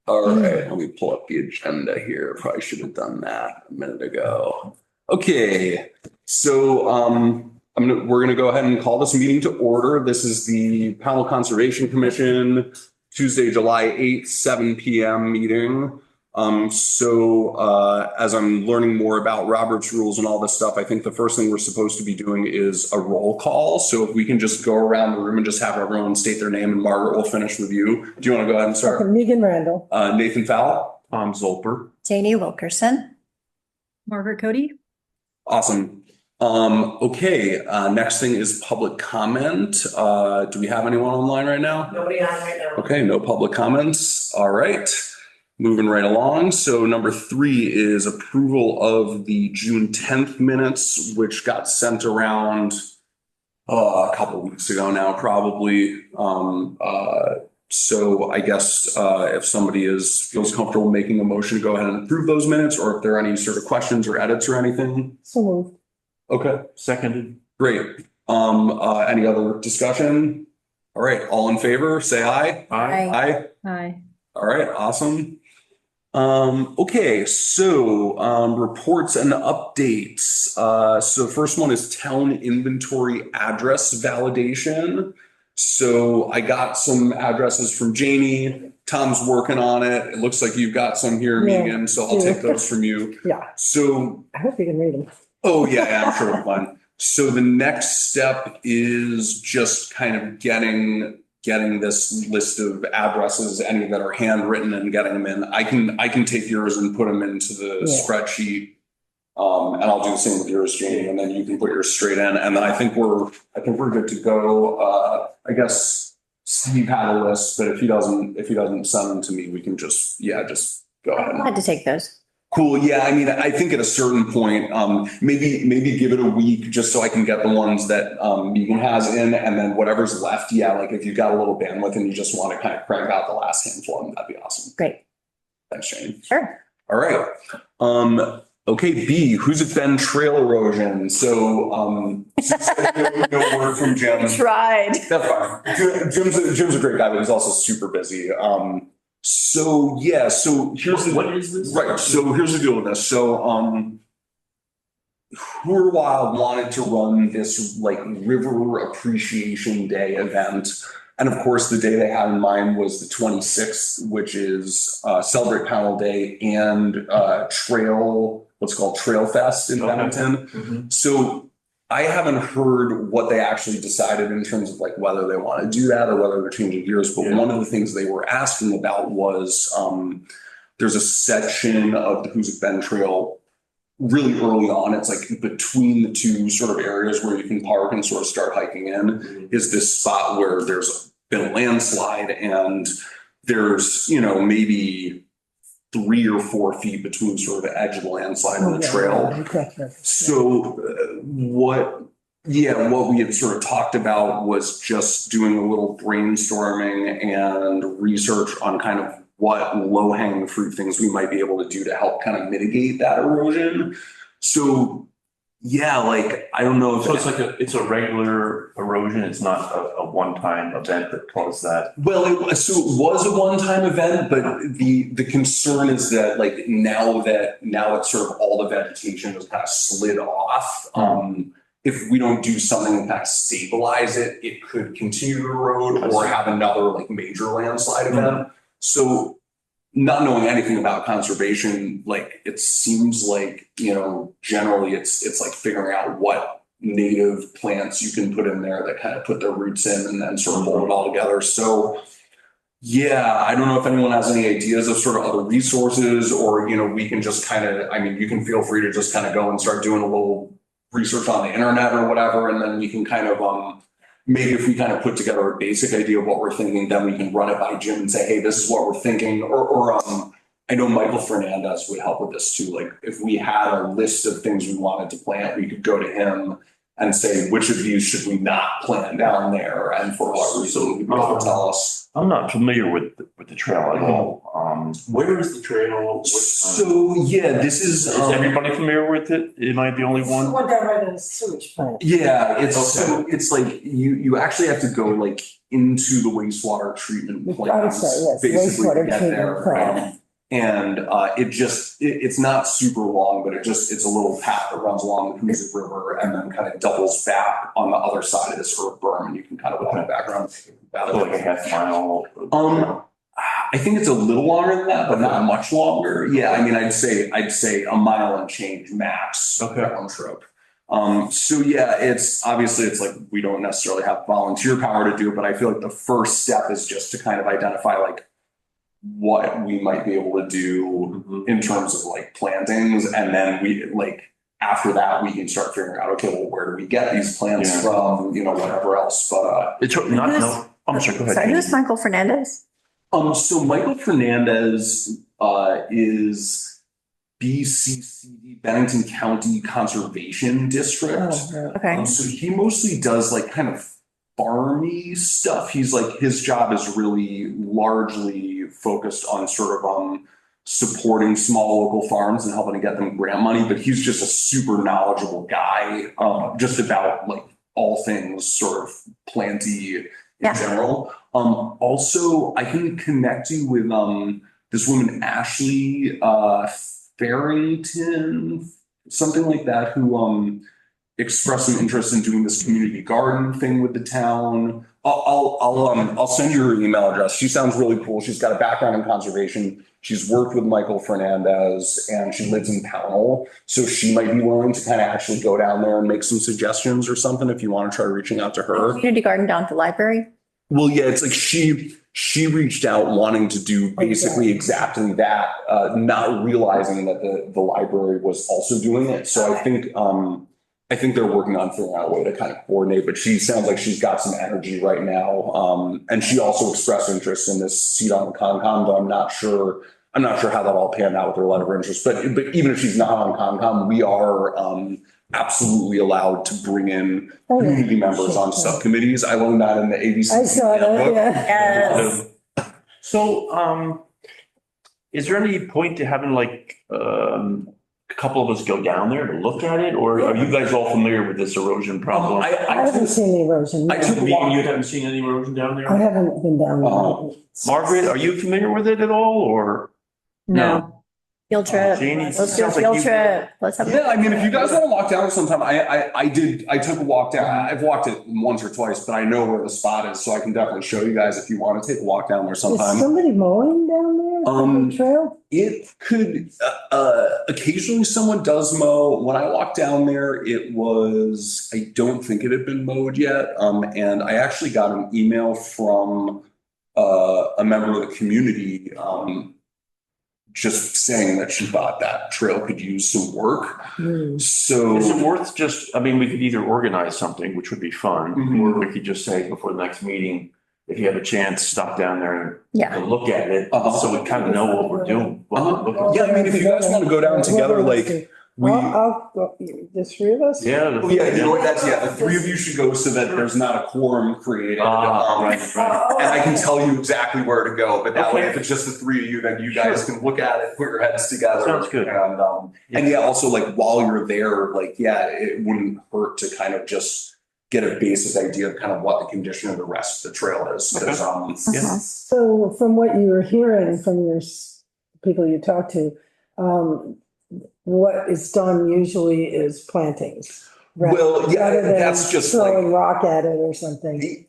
All right, let me pull up the agenda here. Probably should have done that a minute ago. Okay, so we're gonna go ahead and call this meeting to order. This is the Powell Conservation Commission, Tuesday, July 8th, 7 p.m. meeting. As I'm learning more about Robert's rules and all this stuff, I think the first thing we're supposed to be doing is a roll call. So if we can just go around the room and just have everyone state their name, and Margaret will finish with you. Do you want to go ahead and start? Megan Randall. Nathan Fowle. Tom Zolper. Janie Wilkerson. Margaret Cody. Awesome. Okay, next thing is public comment. Do we have anyone online right now? Nobody on right now. Okay, no public comments. All right. Moving right along. So number 3 is approval of the June 10th minutes, which got sent around a couple of weeks ago now, probably. So I guess if somebody feels comfortable making a motion to go ahead and approve those minutes, or if there are any sort of questions or edits or anything. So moved. Okay, Seconded. great. Any other discussion? All right, all in favor, say aye. Aye. Aye. Aye. All right, awesome. Okay, so reports and updates. So first one is town inventory address validation. So I got some addresses from Janie. Tom's working on it. It looks like you've got some here, Yeah. Megan, so I'll take those from you. Yeah, So, I hope you can read them. oh yeah, I'm sure it'll be fun. So the next step is just kind of getting this list of addresses, any that are handwritten, and getting them in. I can take yours and put them into the spreadsheet. And I'll do the same with yours, Janie, and then you can put yours straight in. And then I think we're good to go. I guess Steve had a list, but if he doesn't send them to me, we can just go ahead. I had to take those. Cool. Yeah. I mean, I think at a certain point, maybe give it a week just so I can get the ones that Megan has in, and then whatever's left. Yeah. Like if you've got a little bandwidth and you just want to kind of crank out the last handful of them, that'd be awesome. Great. Thanks, Jane. Sure. All right. Okay, B, who's it been trail erosion? So, no word from Jim. Tried. That's fine. Jim's a great guy, but he's also super busy. So here's What is this? Right. So here's the deal with this. So, Hoor Wild wanted to run this like River Appreciation Day event. And of course, the day they had in mind was the 26th, which is Celebrate Panel Day and what's called Trail Fest in Bennington. Mm-hmm. So I haven't heard what they actually decided in terms of like whether they want to do that or whether they're changing gears. But one of the things they were asking about was there's a section of the Hoosick Bend Trail really early on. It's like between the two sort of areas where you can park and sort of start hiking in is this spot where there's been a landslide and there's, maybe 3 or 4 feet between sort of the edge of the landslide and the trail. So what we had sort of talked about was just doing a little brainstorming and research on kind of what low-hanging fruit things we might be able to do to help kind of mitigate that erosion. So I don't know if So it's a regular erosion. It's not a one-time event that caused that. Well, it was a one-time event, but the concern is that like now it's sort of all the vegetation has kind of slid off. If we don't do something to kind of stabilize it, it could continue to erode or have another like major landslide event. So not knowing anything about conservation, like it seems like, generally it's like figuring out what native plants you can put in there that kind of put their roots in and then sort of hold it all together. So I don't know if anyone has any ideas of sort of other resources or, we can just kind of, you can feel free to just kind of go and start doing a little research on the internet or whatever. And then we can kind of, maybe if we kind of put together a basic idea of what we're thinking, then we can run it by Jim and say, hey, this is what we're thinking. Or I know Michael Fernandez would help with this too. Like if we had a list of things we wanted to plant, we could go to him and say, which of these should we not plant down there? And for what reason, he'd be able to tell us. I'm not familiar with the trail at all. Where is the trail? So, yeah, this is. Is everybody familiar with it? Am I the only one? One down by the sewage plant. Yeah, it's Okay. so it's like you actually have to go like into the wastewater treatment I'm plant. sorry, yes, basically to wastewater get treatment there. plant. And it's not super long, but it's a little path that runs along the Hoosic River and then kind of doubles back on the other side of this sort of berm, and you can kind of walk back around. So like a half mile? I think it's a little longer than that, but not much longer. Yeah, I mean, I'd say a mile and change max. Okay. Round trip. So yeah, it's like we don't necessarily have volunteer power to do it, but I feel like the first step is just to kind of identify like what we might be able to do in terms of like plantings, and then we like after that we can start figuring out, okay, well, where do we get these plants Yeah. from, whatever else. But It's not, no, I'm sorry, go ahead. Sorry, who's Michael Fernandez? so Michael Fernandez is BCCD, Bennington County Conservation District. Oh, right. Okay. So he mostly does like kind of farmy stuff. He's like, his job is really largely focused on sort of supporting small local farms and helping to get them grant money. But he's just a super knowledgeable guy, just about like all things sort of planty in Yeah. general. Also, I can connect you with this woman, Ashley Farrington, something like that, who expressed some interest in doing this community garden thing with the town. I'll send you her email address. She sounds really cool. She's got a background in conservation. She's worked with Michael Fernandez and she lives in Pownell. So she might be willing to kind of actually go down there and make some suggestions or something if you want to try reaching out to her. Community garden down at the library? Well, yeah, it's like she reached out wanting to do basically exactly that, not realizing that the library was also doing it. So I think they're working on figuring out a way to kind of coordinate, but she sounds like she's got some energy right now. And she also expressed interest in this seat on the Concom, though I'm not sure how that all panned out with her letter of interest. But even if she's not on Concom, we are absolutely allowed to bring in community members on subcommittees. I learned that in the ABC. I saw that, handbook. yeah. Yes. So, is there any point to having like, a couple of us go down there to look at it, or are you guys all familiar with this erosion problem? I haven't seen the erosion. I took a You walk. haven't seen any erosion down I there? haven't been down there. Margaret, are you familiar with it at all, or? No. Field trip. Janie, Let's do a sounds like field you- trip. Let's have. Yeah, I mean, if you guys want to walk down sometime, I took a walk down. I've walked it once or twice, but I know where the spot is, so I can definitely show you guys if you want to take a walk down there Is sometime. somebody mowing down there on the trail? It could, occasionally someone does mow. When I walked down there, I don't think it had been mowed yet. And I actually got an email from a member of the community, just saying that she thought that trail could use some work. So. Is it worth just, I mean, we could either organize something, which would be fun, Mhm. or we could just say before the next meeting, if you have a chance, stop down there Yeah. and look at it, Uh-huh. so we kind of know what we're doing. what we're looking Yeah, I mean, if you guys want to go down together, like, we. I'll go, the three of us? Yeah. Oh, yeah, you know what, the three of you should go so that there's not a quorum created. Right. And I can tell you exactly where to go, but that way, Okay. if it's just the three of you, then you guys can look at it, put your heads together. Sounds good. And yeah, also like while you're there, like, yeah, it wouldn't hurt to kind of just get a basic idea of kind of what the condition of the rest of the trail is. 'Cause, Yeah. Uh-huh. So from what you were hearing from your people you talked to, what is done usually is plantings. Well, yeah, rather than that's just like. throwing rock at it or something.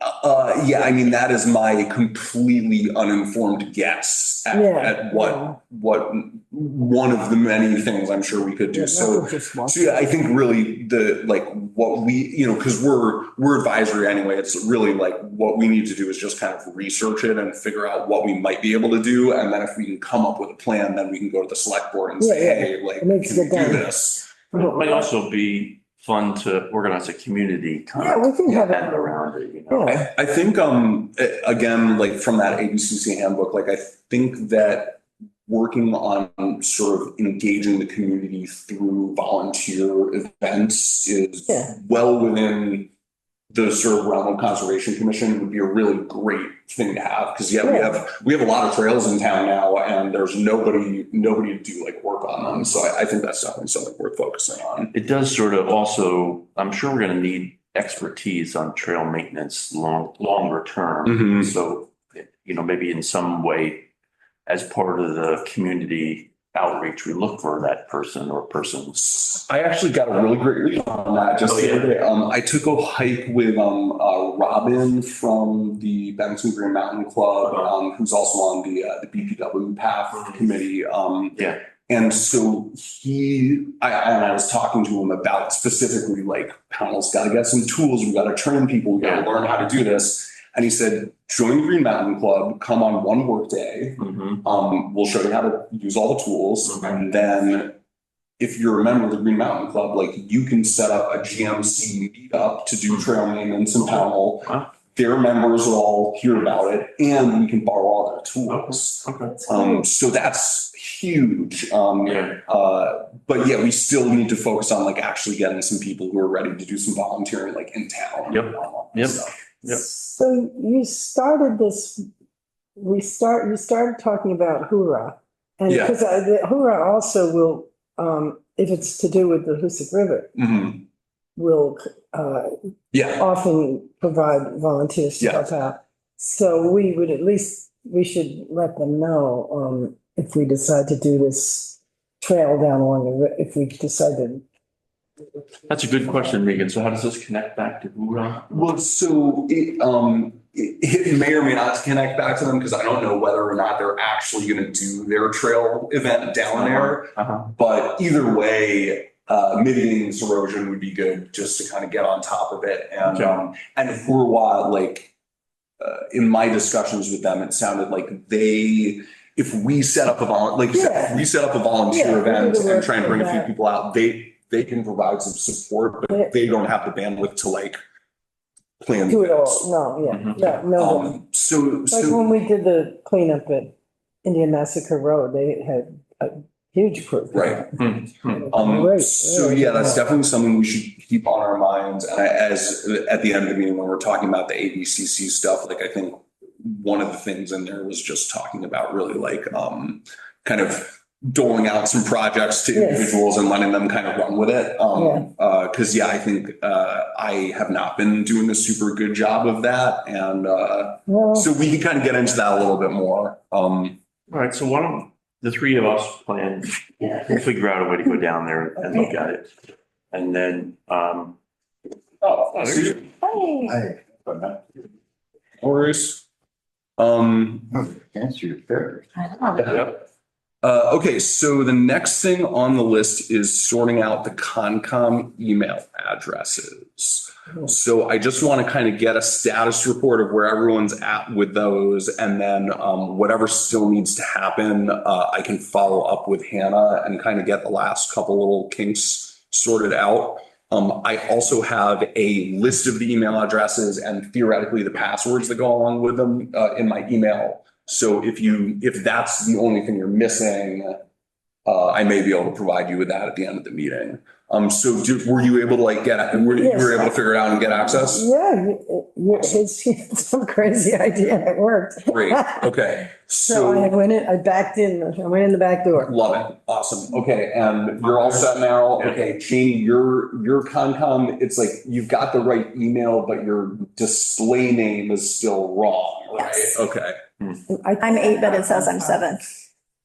Yeah, I mean, that is my completely uninformed guess at what one of the many things I'm sure we could do. So yeah, I think really what we, because we're advisory anyway, it's really like what we need to do is just kind of research it and figure out what we might be able to do. And then if we can come up with a plan, then we can go to the select board and say, hey, like, It needs to can we get do done. this? It might also be fun to organize a community kind Yeah, of we can have it. event around it, you know? Yeah. I think, again, like from that ABCC handbook, like I think that working on sort of engaging the community through volunteer events is Yeah. well within the sort of realm of Conservation Commission would be a really great thing to have. Because we have a lot of trails in town now, and there's nobody to do like work on them. So I think that's definitely something worth focusing on. It does sort of also, I'm sure we're going to need expertise on trail maintenance longer term. Mhm. So, maybe in some way, as part of the community outreach, we look for that person or persons. I actually got a really great read on that just the other day. I took a hike with Robin from the Benson Green Mountain Club, who's also on the BPW path committee. Yeah. And so I was talking to him about specifically like Pownell's got to get some tools. We got to train people. We got to learn how to do this. And he said, join the Green Mountain Club, come on one work day. We'll show you how to use all the tools. And then if you're a member of the Green Mountain Club, like you can set up a GMC meetup to do trail maintenance in Pownell. Wow. Their members will all hear about it and we can borrow all their tools. Okay. So that's huge. Yeah. But yeah, we still need to focus on like actually getting some people who are ready to do some volunteering like in town. Yep. Yep. So you started this, you started talking about Hura. And Yeah. because the Hura also will, if it's to do with the Hoosick River, Mhm. will Yeah. often provide volunteers to Yeah. help out. So we should let them know if we decide to do this trail down along the, if we decide to. That's a good question, Megan. So how does this connect back to Hoorah? Well, so it may or may not connect back to them because I don't know whether or not they're actually going to do their trail event down there. But either way, mitigating this erosion would be good just to kind of get on top of it. And for a while, like in my discussions with them, it sounded like if we set up a volunteer event and try and bring a few people out, they can provide some support, but they don't have the bandwidth to like plan. Do it all, this. no. So Like when we did the cleanup at Indian Massacre Road, they had a huge crew. Right. Great. So yeah, that's definitely something we should keep on our minds. And as at the end of the meeting, when we're talking about the ABCC stuff, like I think one of the things in there was just talking about really like kind of doling out some projects to individuals and letting them kind of run with it. Because I think I have not been doing a super good job of that, and so we can kind of get into that a little bit more. All right. So why don't the three of us plan? We'll figure out a way to go down there and look at it, and then Hey. No worries. Answer your prayer. Okay, so the next thing on the list is sorting out the Concom email addresses. So I just want to kind of get a status report of where everyone's at with those, and then whatever still needs to happen, I can follow up with Hannah and kind of get the last couple little kinks sorted out. I also have a list of the email addresses and theoretically the passwords that go along with them in my email. So if that's the only thing you're missing, I may be able to provide you with that at the end of the meeting. So were you able to like you were able to figure it out and get access? Yeah, it's some crazy idea. It worked. Great. Okay. So I went in the back door. Love it. Awesome. Okay. And you're all set now. Okay. Janie, your Concom, it's like you've got the right email, but your display name is still wrong, right? Yes. Okay. I'm 8, but it says I'm 7,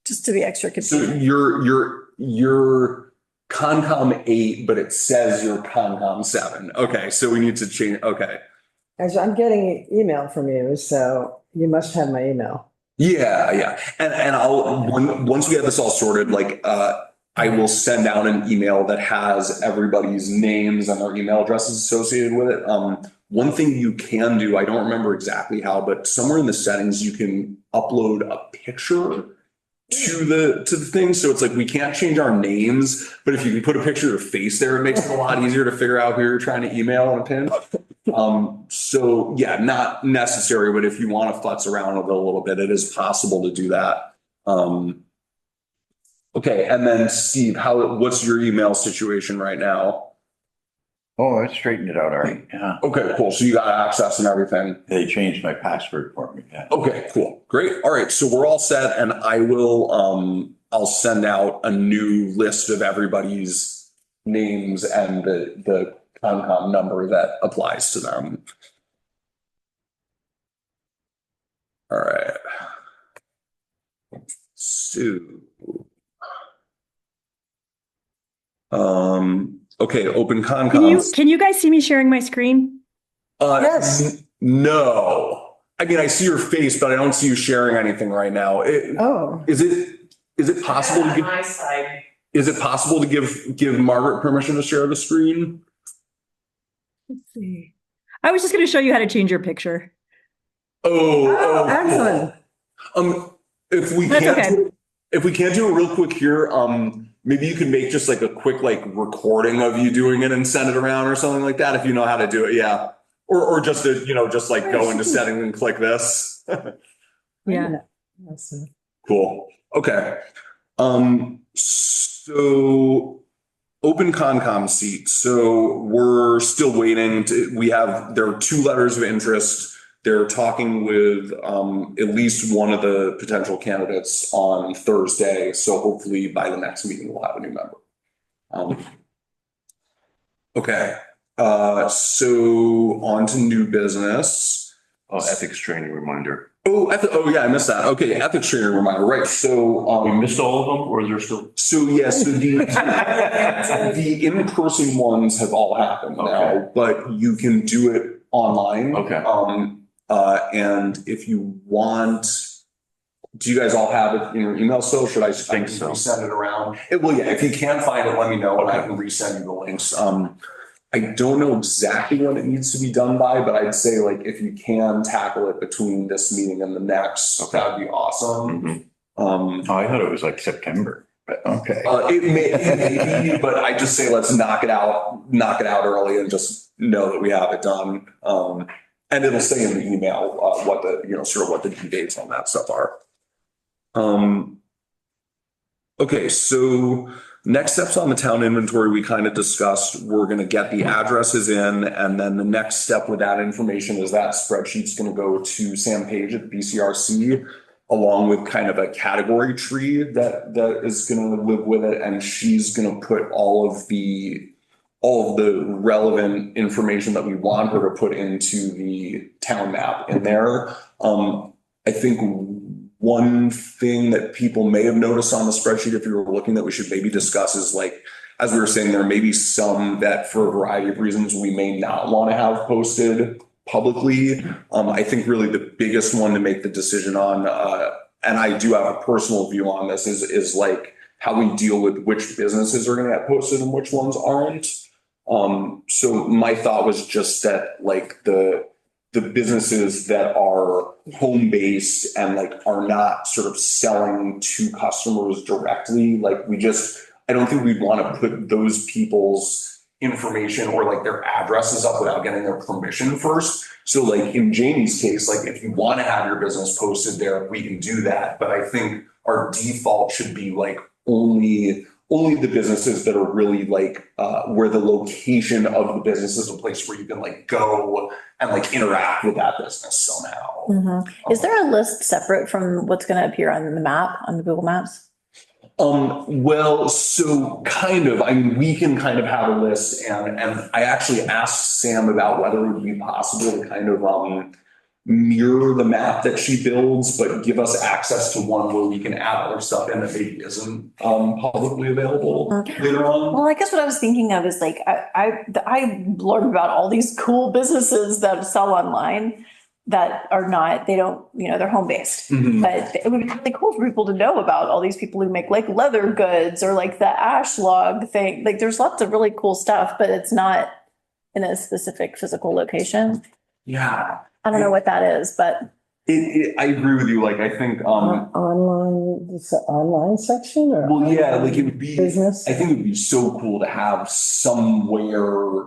just to be extra So confusing. you're Concom 8, but it says you're Concom 7. Okay. So we need to change. Okay. As I'm getting an email from you, so you must have my email. Yeah. And once we have this all sorted, like, I will send out an email that has everybody's names and their email addresses associated with it. One thing you can do, I don't remember exactly how, but somewhere in the settings, you can upload a picture to the thing. So it's like, we can't change our names, but if you can put a picture of a face there, it makes it a lot easier to figure out who you're trying to email and pin. So yeah, not necessary, but if you want to futz around with it a little bit, it is possible to do that. Okay. And then Steve, what's your email situation right now? Oh, I straightened it out, all right, yeah. Okay, cool. So you got access and everything. They changed my password for me, yeah. Okay, cool. Great. All right. So we're all set and I will, I'll send out a new list of everybody's names and the Concom number that applies to them. All right. So. Okay, open Concom. Can you guys see me sharing my screen? Yes. No. I mean, I see your face, but I don't see you sharing anything right now. Oh, Is it possible to give? My side. Is it possible to give Margaret permission to share the screen? Let's see. I was just going to show you how to change your picture. Oh, excellent. If we That's can't, okay. if we can't do it real quick here, maybe you can make just like a quick like recording of you doing it and send it around or something like that if you know how to do it. Yeah. Or just to, just like go into settings and click this. Yeah. Cool. Okay. So open Concom seat. So we're still waiting there are 2 letters of interest. They're talking with at least one of the potential candidates on Thursday. So hopefully by the next meeting, we'll have a new member. Okay. So on to new business. Ethics training reminder. Oh yeah, I missed that. Okay, ethics training reminder, right? So We missed all of them, or is there still? So yes, the in-person ones have all happened now, Okay. but you can do it online. Okay. And if you want, do you guys all have it in your email still? Should I think so. Send it around? Well, yeah, if you can't find it, let me know and I can resend you the links. I don't know exactly when it needs to be done by, but I'd say like if you can tackle it between this meeting and the next, that'd be awesome. Mhm. Oh, I thought it was like September, but okay. It may be, but I just say let's knock it out early and just know that we have it done. And it'll say in the email what the sort of what the due dates on that stuff are. Okay, so next steps on the town inventory we kind of discussed. We're going to get the addresses in, and then the next step with that information is that spreadsheet's going to go to Sam Page at the BCRC, along with kind of a category tree that is going to live with it, and she's going to put all of the relevant information that we want her to put into the town map in there. I think one thing that people may have noticed on the spreadsheet, if you were looking, that we should maybe discuss is like, as we were saying, there may be some that for a variety of reasons we may not want to have posted publicly. I think really the biggest one to make the decision on, and I do have a personal view on this, is like how we deal with which businesses are going to get posted and which ones aren't. So my thought was just that like the businesses that are home-based and like are not sort of selling to customers directly, like I don't think we'd want to put those people's information or like their addresses up without getting their permission first. So like in Jamie's case, like if you want to have your business posted there, we can do that. But I think our default should be like only the businesses that are really like where the location of the business is a place where you can like go and like interact with that business somehow. Mm-hmm. Is there a list separate from what's going to appear on the map, on the Google Maps? Well, so kind of, I mean, we can kind of have a list and I actually asked Sam about whether it would be possible to kind of mirror the map that she builds, but give us access to one where we can add other stuff in that maybe isn't publicly available later on. Well, I guess what I was thinking of is like, I learned about all these cool businesses that sell online that are not, they don't, they're home-based. Mhm. But it would be really cool for people to know about all these people who make like leather goods or like the ash log thing. Like there's lots of really cool stuff, but it's not in a specific physical location. Yeah. I don't know what that is, but I agree with you. Like, I think, Online, it's an online section or? well, yeah, like it would be, Business? I think it would be so cool to have somewhere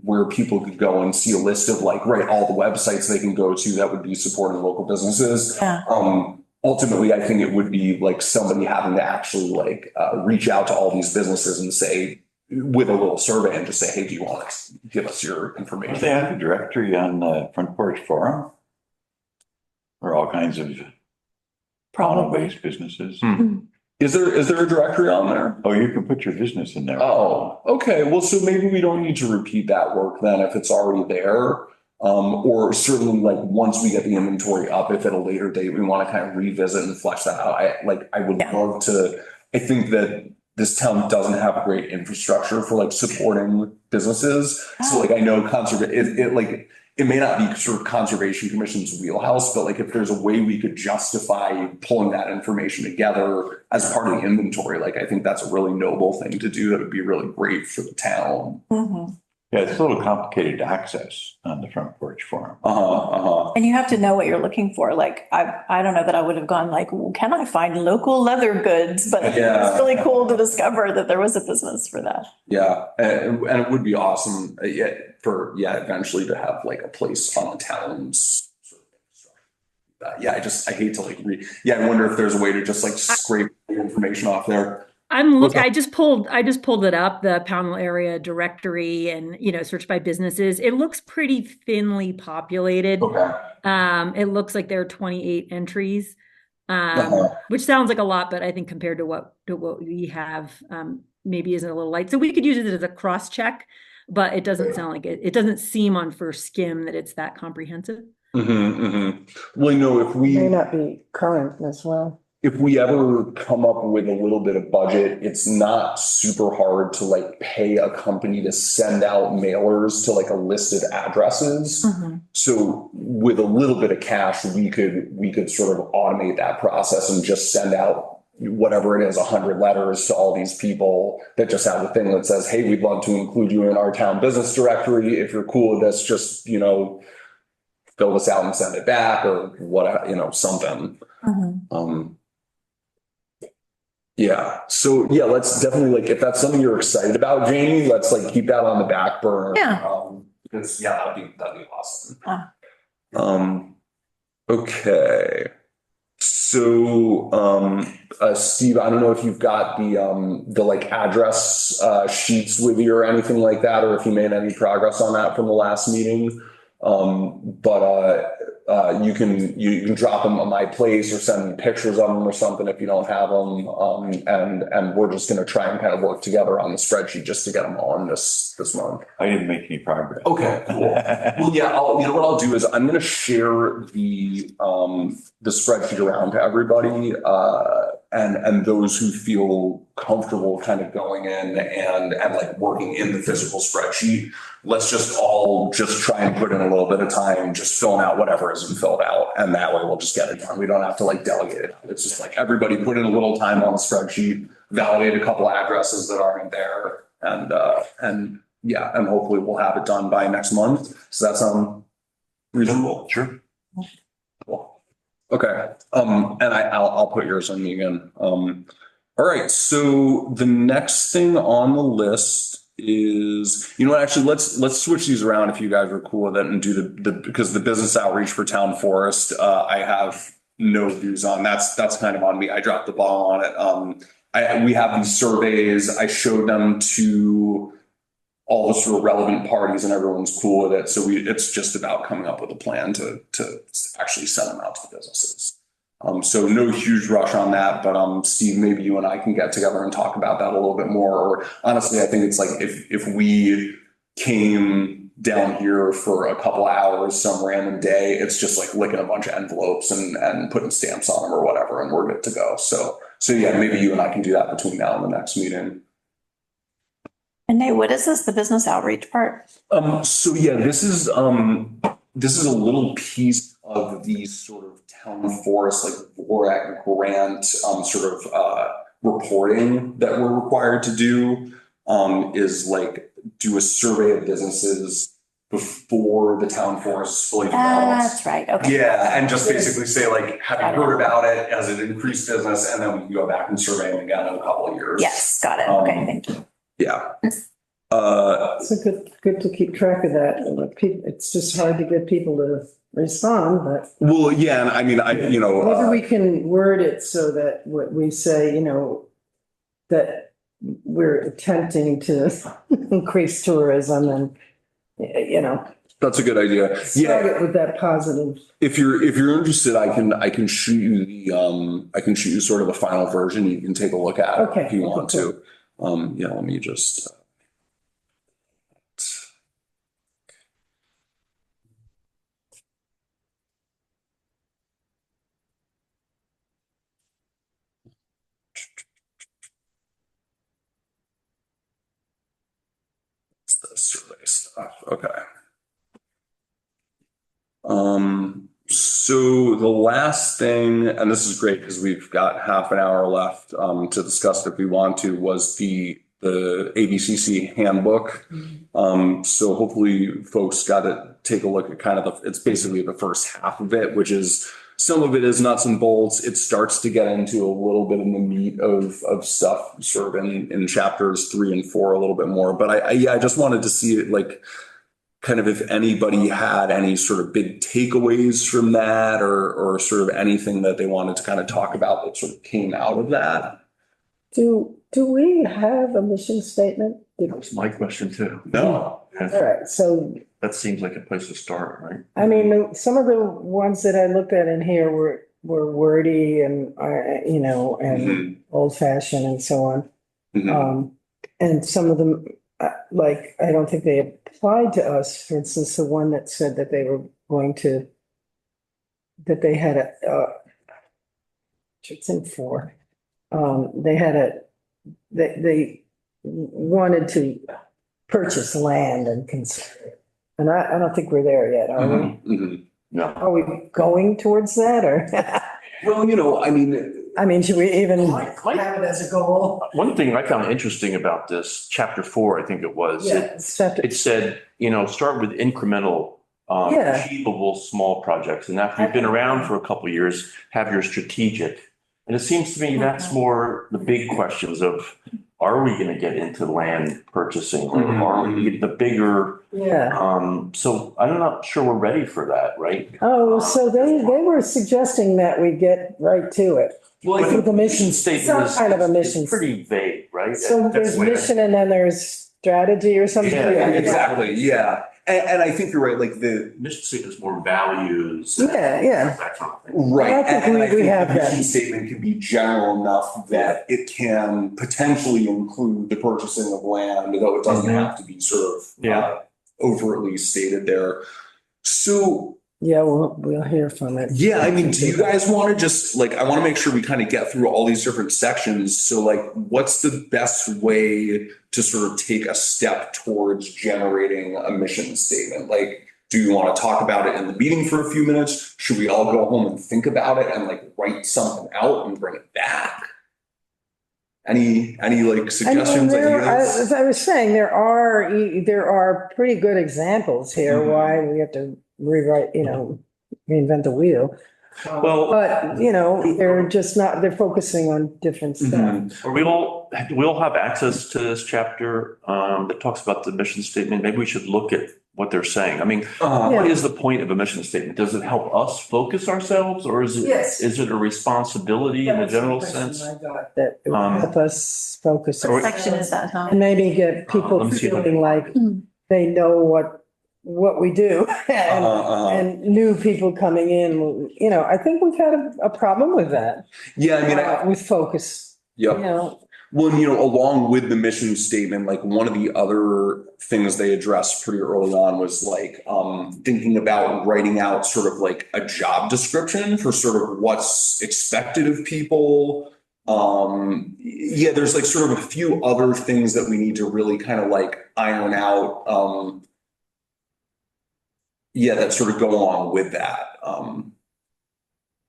where people could go and see a list of like, right, all the websites they can go to that would be supporting local businesses. yeah. Ultimately, I think it would be like somebody having to actually like reach out to all these businesses and say, with a little survey and just say, hey, do you want to give us your Do information? they have a directory on the Front Porch Forum? For all kinds of Probably. auto-based businesses? Is there a directory on there? Oh, you can put your business in there. Oh, okay. Well, so maybe we don't need to repeat that work then if it's already there. Or certainly like once we get the inventory up, if at a later date, we want to kind of revisit and flesh that out. I would Yeah. love to, I think that this town doesn't have great infrastructure for like supporting businesses. So like I know it may not be sort of Conservation Commission's wheelhouse, but like if there's a way we could justify pulling that information together as part of the inventory, like I think that's a really noble thing to do. That would be really great for the town. Mhm. Yeah, it's a little complicated to access on the Front Porch Forum. And you have to know what you're looking for. Like, I don't know that I would have gone like, well, can I find local leather goods? But Yeah. it's really cool to discover that there was a business for that. Yeah, and it would be awesome, eventually to have like a place on the town's. I hate to like I wonder if there's a way to just like scrape the information off there. I just pulled it up, the Pownell area directory, and, search by businesses. It looks pretty thinly populated. Okay. It looks like there are 28 entries, Uh-huh. which sounds like a lot, but I think compared to what we have, maybe isn't a little light. So we could use it as a cross check, but it doesn't sound like it. It doesn't seem on first skim that it's that comprehensive. Well, if May not be current as well. if we ever come up with a little bit of budget, it's not super hard to like pay a company to send out mailers to like a list of addresses. So with a little bit of cash, we could sort of automate that process and just send out whatever it is, 100 letters to all these people that just have the thing that says, hey, we'd love to include you in our town business directory. If you're cool with this, just, fill this out and send it back or what, something. Yeah. So let's definitely if that's something you're excited about, Jamie, let's keep that on the back burner. Yeah. Because that'd be awesome. Okay. So, Steve, I don't know if you've got the address, sheets with you or anything like that, or if you made any progress on that from the last meeting. But you can drop them on my place or send me pictures of them or something if you don't have them. And we're just going to try and kind of work together on the spreadsheet just to get them on this month. I didn't make any progress. Okay, cool. Well, yeah, what I'll do is I'm going to share the spreadsheet around to everybody, and those who feel comfortable kind of going in and working in the physical spreadsheet. Let's just all try and put in a little bit of time, just filling out whatever isn't filled out. And that way we'll just get it done. We don't have to delegate it. It's just everybody put in a little time on the spreadsheet, validate a couple addresses that aren't there. And hopefully we'll have it done by next month. Does that sound reasonable? Sure. Cool. Okay. And I'll put yours on me again. All right. So the next thing on the list is, actually let's switch these around if you guys are cool with it and do because the business outreach for Town Forest, I have no views on. That's kind of on me. I dropped the ball on it. We have these surveys. I showed them to all the sort of relevant parties and everyone's cool with it. So it's just about coming up with a plan to actually send them out to the businesses. So no huge rush on that, but Steve, maybe you and I can get together and talk about that a little bit more. Or honestly, I think it's if we came down here for a couple hours some random day, it's just licking a bunch of envelopes and putting stamps on them or whatever, and we're good to go. So yeah, maybe you and I can do that between now and the next meeting. And Nate, what is this, the business outreach part? So yeah, this is a little piece of the sort of Town Forest, VORAC grant, sort of, reporting that we're required to do, is do a survey of businesses before the Town Forest is fully developed. That's right. Okay. Yeah. And just basically say have you heard about it as an increased business? And then we can go back and survey them again in a couple of years. Yes. Got it. Okay. Thank you. Yeah. It's good to keep track of that. It's just hard to get people to respond, but Well, yeah. And I mean, maybe we can word it so that what we say, that we're attempting to increase tourism and, you know, That's a good idea. start Yeah, it with that positive. if you're interested, I can shoot you I can shoot you sort of a final version. You can take a look at it Okay, if you want okay, to. Yeah, let me just. It's the survey stuff. Okay. So the last thing, and this is great because we've got half an hour left to discuss if we want to, was the ABCC handbook. So hopefully folks got to take a look at kind of it's basically the first half of it, which is some of it is nuts and bolts. It starts to get into a little bit in the meat of stuff sort of in chapters 3 and 4 a little bit more. But I just wanted to see it like kind of if anybody had any sort of big takeaways from that or sort of anything that they wanted to kind of talk about that sort of came out of that. Do we have a mission statement? That's my question too. No. All right, so, That seems like a place to start, right? I mean, some of the ones that I looked at in here were wordy and, you know, and Mhm. old fashioned and so on. Mhm. And some of them, like, I don't think they applied to us. For instance, the one that said that they were going to, that they had it's in 4. They had they wanted to purchase land and consider it. And I don't think we're there yet, are we? Mhm. Mhm. No. Are we going towards that or? Well, I mean, I mean, should we even Quite- have it as a goal? One thing I found interesting about this, chapter 4, I think it was, Yeah, it's chapter- it said, start with incremental, Yeah. achievable, small projects. And after you've been around for a couple of years, have your strategic. And it seems to me that's more the big questions of, are we going to get into land purchasing or are we the bigger, Yeah. so I'm not sure we're ready for that, right? Oh, so they were suggesting that we get right to it. well, I But think the mission statement some is kind of a it's mission. pretty vague, right? So That's there's the way I- mission and then there's strategy or something? Yeah, exactly. Yeah. And I think you're right. Like Mission statement is more values. Yeah. That kind of thing. right. I think And I we have the that. mission statement can be general enough that it can potentially include the purchasing of land, though it doesn't Mhm. have to be sort of Yeah. overtly stated there. So Yeah, we'll hear from it. yeah, I mean, do you guys want to just I want to make sure we kind of get through all these different sections. So what's the best way to sort of take a step towards generating a mission statement? Do you want to talk about it in the meeting for a few minutes? Should we all go home and think about it and write something out and bring it back? Any suggestions, ideas? As I was saying, there are pretty good examples here Mhm. why we have to rewrite, reinvent the wheel. Well, But, they're just not, they're focusing on different stuff. Mhm. do we all have access to this chapter that talks about the mission statement? Maybe we should look at what they're saying. I mean, Uh, Yeah. what is the point of a mission statement? Does it help us focus ourselves or is it, Yes. is it a responsibility in a That was the general impression sense? I got, that it would Um, help us focus. Or- What section is that, huh? And maybe get people Let me see if I feeling like they know what we do. And new people coming in, I think we've had a problem with that. Yeah, I mean, With focus, yep. Well, along with the mission statement, one of the other things they addressed pretty early on was thinking about writing out sort of a job description for sort of what's expected of people. Yeah, there's sort of a few other things that we need to really kind of iron out. Yeah, that sort of go along with that.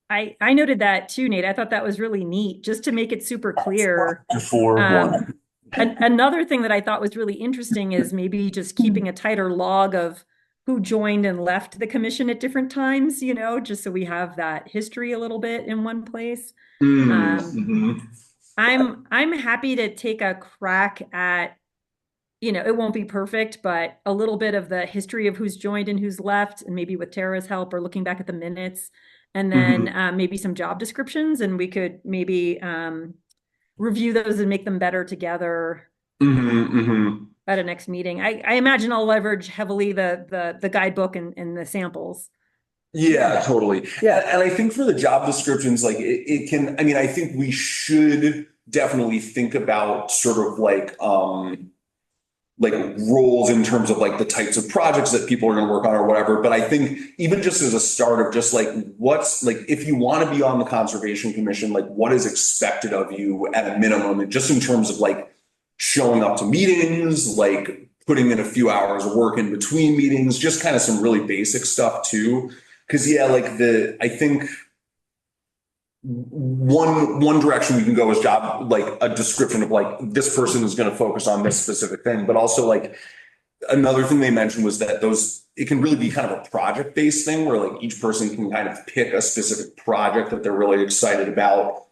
I noted that too, Nate. I thought that was really neat, just to make it super clear. Before one. Another thing that I thought was really interesting is maybe just keeping a tighter log of who joined and left the commission at different times, just so we have that history a little bit in one place. Mhm. I'm happy to take a crack at, it won't be perfect, but a little bit of the history of who's joined and who's left, and maybe with Tara's help or looking back at the minutes, and then maybe some job descriptions, and we could maybe review those and make them better together at a next meeting. I imagine I'll leverage heavily the guidebook and the samples. Yeah, totally. Yeah. And I think for the job descriptions, like it can, I mean, I think we should definitely think about sort of like roles in terms of like the types of projects that people are going to work on or whatever. But I think even just as a start of just like what's like, if you want to be on the Conservation Commission, like what is expected of you at a minimum, and just in terms of like showing up to meetings, like putting in a few hours of work in between meetings, just kind of some really basic stuff too. Cause yeah, like I think one direction we can go is job, like a description of like, this person is going to focus on this specific thing, but also like another thing they mentioned was that it can really be kind of a project-based thing where like each person can kind of pick a specific project that they're really excited about,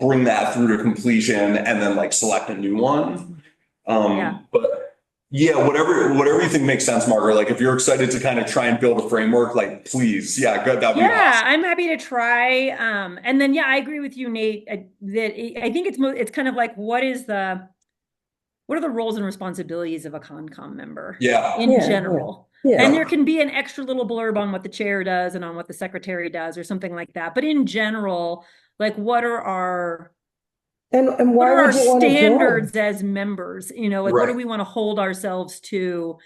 bring that through to completion, and then like select a new one. But yeah, whatever you think makes sense, Margaret. Like if you're excited to kind of try and build a framework, like please, yeah, good. That'd be awesome. I'm happy to try. And then, yeah, I agree with you, Nate, that I think it's kind of like, what are the roles and responsibilities of a Concom member? Yeah. In Yeah, general. yeah. And there can be an extra little blurb on what the chair does and on what the secretary does or something like that. But in general, like what are our And what why are our would you want to join? standards as members? You know, like what do Right. we want to hold ourselves to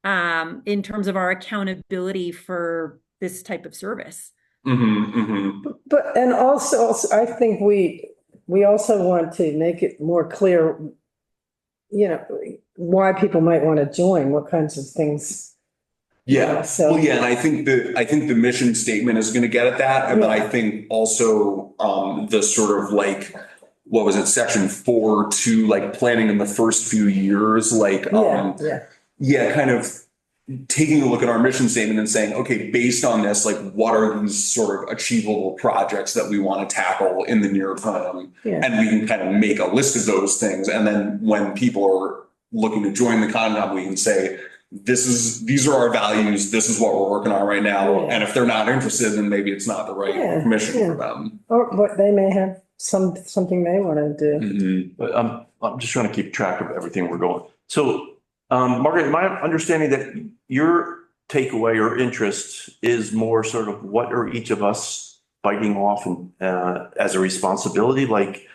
in terms of our accountability for this type of service? But, and also, I think we also want to make it more clear, you know, why people might want to join, what kinds of things. Yeah, So- well, yeah, and I think the mission statement is going to get at that, but I think also the sort of like, what was it, section 4 like planning in the first few years, like Yeah. kind of taking a look at our mission statement and saying, okay, based on this, like what are these sort of achievable projects that we want to tackle in the near term? Yeah. And we can kind of make a list of those things, and then when people are looking to join the Concom, we can say, these are our values, this is what we're working on right now. Yeah. And if they're not interested, then maybe it's not the right mission for them. Or what they may have something they want to do. But I'm just trying to keep track of everything we're going. So, Margaret, my understanding that your takeaway or interest is more sort of what are each of us biting off and, as a responsibility, like,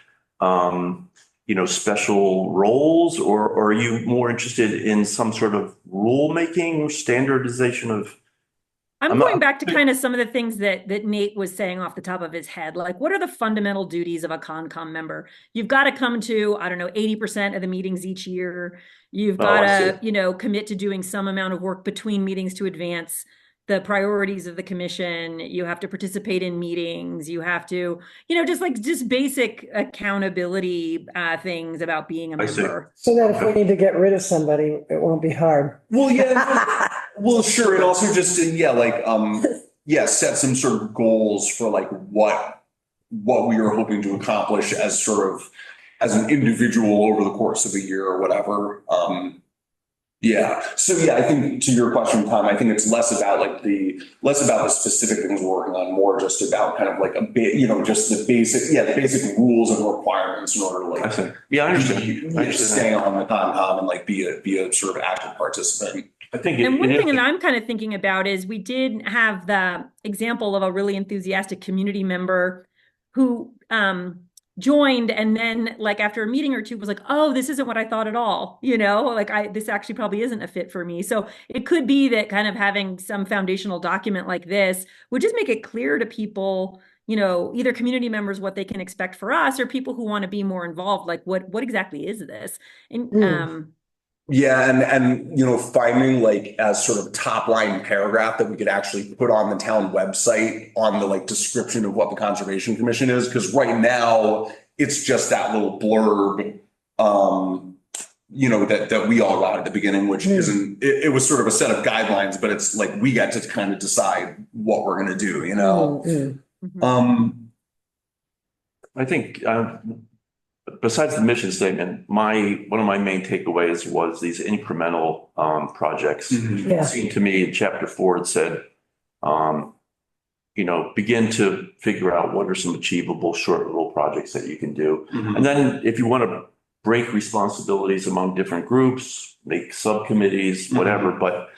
special roles, or are you more interested in some sort of rulemaking or standardization of? I'm going back to kind of some of the things that Nate was saying off the top of his head. Like, what are the fundamental duties of a Concom member? You've got to come to, 80% of the meetings each year. You've got to, commit to doing some amount of work between meetings to advance the priorities of the commission. You have to participate in meetings. You have to, just basic accountability things about being a member. So that if we need to get rid of somebody, it won't be hard. Well, yeah. Well, sure. And also just, set some sort of goals for like what we are hoping to accomplish as an individual over the course of a year or whatever. So I think to your question, Tom, I think it's less about the specific things we're working on, more just about kind of like a bit, just the basic rules and requirements in order to like. I see. Yeah, I understand. Stay on the Concom and like be a sort of active participant. I think. And one thing that I'm kind of thinking about is we did have the example of a really enthusiastic community member who joined, and then like after a meeting or two was like, oh, this isn't what I thought at all. This actually probably isn't a fit for me. So it could be that kind of having some foundational document like this would just make it clear to people, either community members, what they can expect for us, or people who want to be more involved. Like what exactly is this? And and finding like as sort of top line paragraph that we could actually put on the town website on the like description of what the Conservation Commission is, because right now it's just that little blurb that we all got at the beginning, which isn't it was sort of a set of guidelines, but it's like we get to kind of decide what we're going to do, I think besides the mission statement, one of my main takeaways was these incremental projects. Yeah. It seemed to me in chapter 4, it said, begin to figure out what are some achievable short little projects that you can do. Mhm. And then if you want to break responsibilities among different groups, make subcommittees, whatever, but,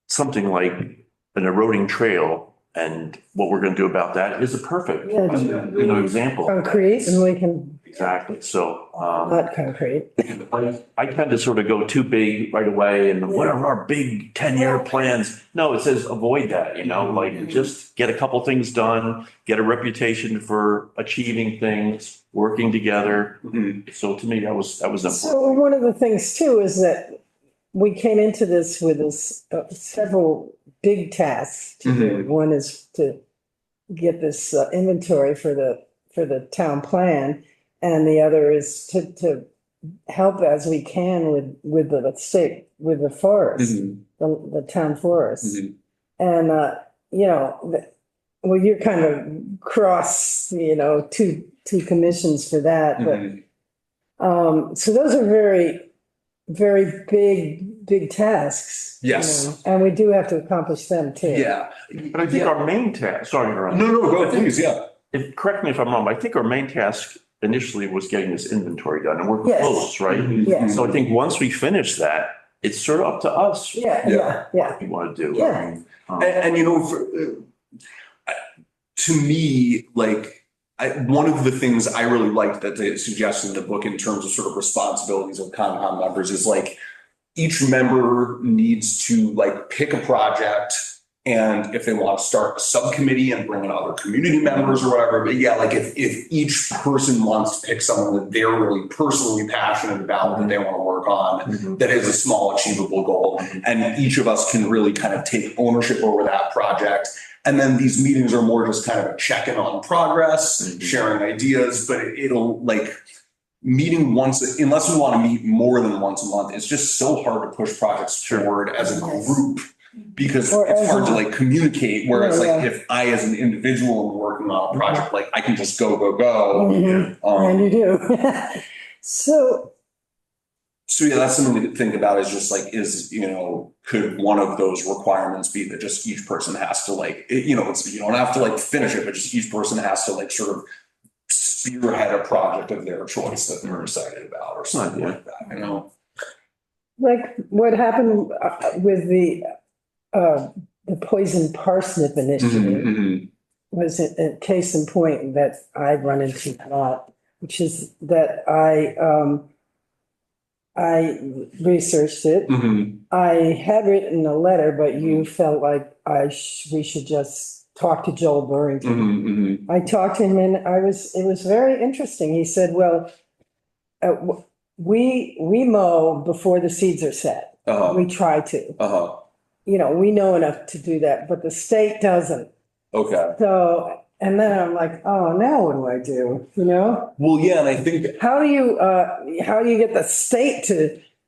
something like an eroding trail and what we're going to do about that is a perfect, Yeah, example. concrete, and we can, Exactly. So, not concrete. I tend to sort of go too big right away and what are our big 10-year plans? No, it says avoid that, like just get a couple things done, get a reputation for achieving things, working together. Mhm. So to me, that was important. So one of the things too is that we came into this with several big tasks to do. One is to get this inventory for the town plan, and the other is to help as we can with the state, with the forest, the town forest. Mhm. And well, you're kind of cross, two commissions for that, but so those are very, very big tasks. Yes. And we do have to accomplish them too. Yeah. But I think our main task, sorry, Aaron. No, go ahead, please, yeah. Correct me if I'm wrong, but I think our main task initially was getting this inventory done and we're Yes. close, right? Yes. So I think once we finish that, it's sort of up to us. Yeah. What we want to do. Yeah. And to me, like, one of the things I really liked that they suggested in the book in terms of sort of responsibilities of Concom members is like, each member needs to like pick a project, and if they want to start a subcommittee and bring in other community members or whatever, but yeah, like if each person wants to pick someone that they're really personally passionate about, that they want to work on, that is a small achievable goal. And each of us can really kind of take ownership over that project. And then these meetings are more just kind of a check-in on progress, sharing ideas, but it'll like meeting once, unless we want to meet more than once a month, it's just so hard to push projects forward as a group because Or it's as hard a- to like communicate. Whereas Yeah, like if I as an individual am working on a project, like I can just go. Mhm. And you do. So, So yeah, that's something to think about is just like, could one of those requirements be that just each person has to like, you don't have to like finish it, but just each person has to like sort of spearhead a project of their choice that they're excited about or something like that, like what happened with the poison parsnip initiative was a case in point that I run into a lot, which is that I researched it. I had written a letter, but you felt like we should just talk to Joel Burrington. I talked to him and it was very interesting. He said, well, we mow before the seeds are set. We try to. We know enough to do that, but the state doesn't. Okay. So, and then I'm like, oh, now what do I do? Well, yeah, and I think How do you get the state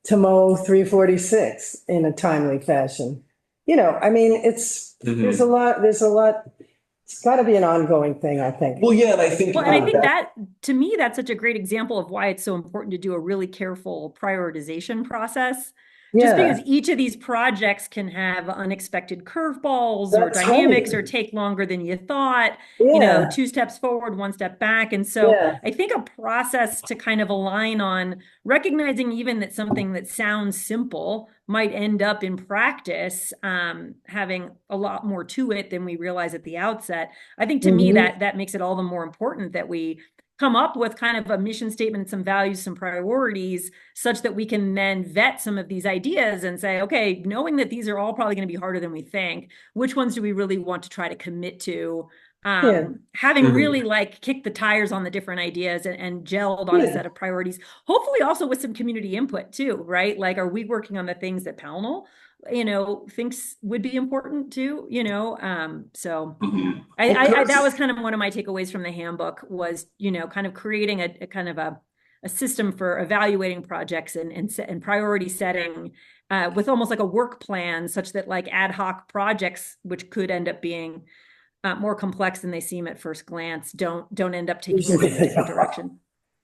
to mow 346 in a timely fashion? I mean, there's a lot, it's gotta be an ongoing thing, I think. well, yeah, and I think Well, and I think that, to me, that's such a great example of why it's so important to do a really careful prioritization process. Just Yeah, because each of these projects can have unexpected curveballs or That's dynamics right. or take longer than you thought, yeah, 2 steps forward, 1 step back. And so yeah, I think a process to kind of align on recognizing even that something that sounds simple might end up in practice having a lot more to it than we realize at the outset. I think to me that makes it all the more important that we come up with kind of a mission statement, some values, some priorities, such that we can then vet some of these ideas and say, okay, knowing that these are all probably going to be harder than we think, which ones do we really want to try to commit to? Having really like kicked the tires on the different ideas and gelled on a set of priorities, hopefully also with some community input too, right? Like, are we working on the things that Pownell thinks would be important too, so I that was kind of one of my takeaways from the handbook was, kind of creating a kind of a system for evaluating projects and priority setting with almost like a work plan such that like ad hoc projects, which could end up being more complex than they seem at first glance, don't end up taking you in a different direction.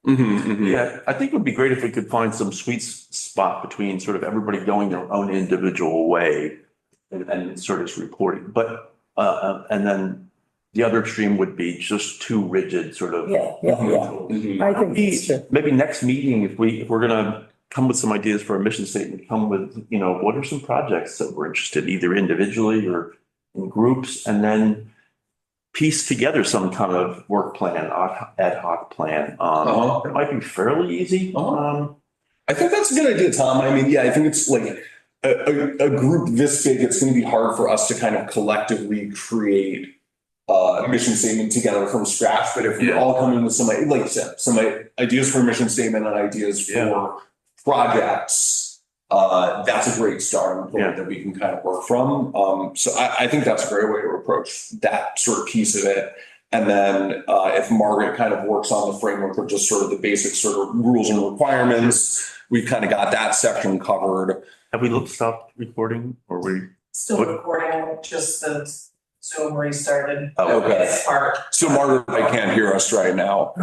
Yeah, I think it would be great if we could find some sweet spot between sort of everybody going their own individual way and sort of reporting, but, and then the other extreme would be just too rigid, sort of. Yeah, yeah, yeah. Mhm. I think that's true. Maybe next meeting, if we're gonna come with some ideas for a mission statement, come with, what are some projects that we're interested, either individually or in groups, and then piece together some kind of work plan, ad hoc plan. Uh-huh. It might be fairly easy. I think that's a good idea, Tom. I mean, yeah, I think it's like a group this big, it's going to be hard for us to kind of collectively create a mission statement together from scratch. But if we Yeah. all come in with some, like you said, some ideas for a mission statement and ideas Yeah. for projects, that's a great starting point Yeah. that we can kind of work from. So I think that's a great way to approach that sort of piece of it. And then if Margaret kind of works on the framework of just sort of the basic sort of rules and requirements, we've kind of got that section covered. Have we stopped recording or we? Still recording, just the Zoom restarted. Okay. This part. So Margaret, I can't hear us right now.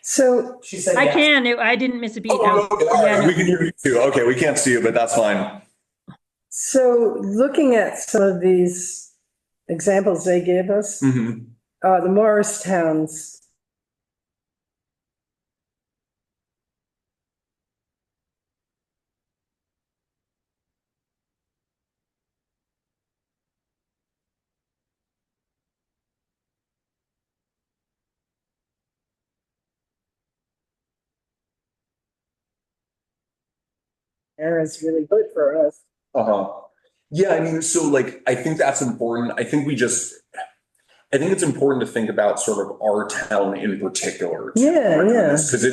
So, She said I yes. can, I didn't miss a beat. Oh, okay, all Yeah, right, no. we can hear you too. Okay, we can't see you, but that's fine. so looking at some of these examples they gave us, Mhm. the Morristown's area is really good for us. Uh-huh. Yeah, I mean, so like, I think that's important. I think it's important to think about sort of our town in particular. Yeah, yeah. Because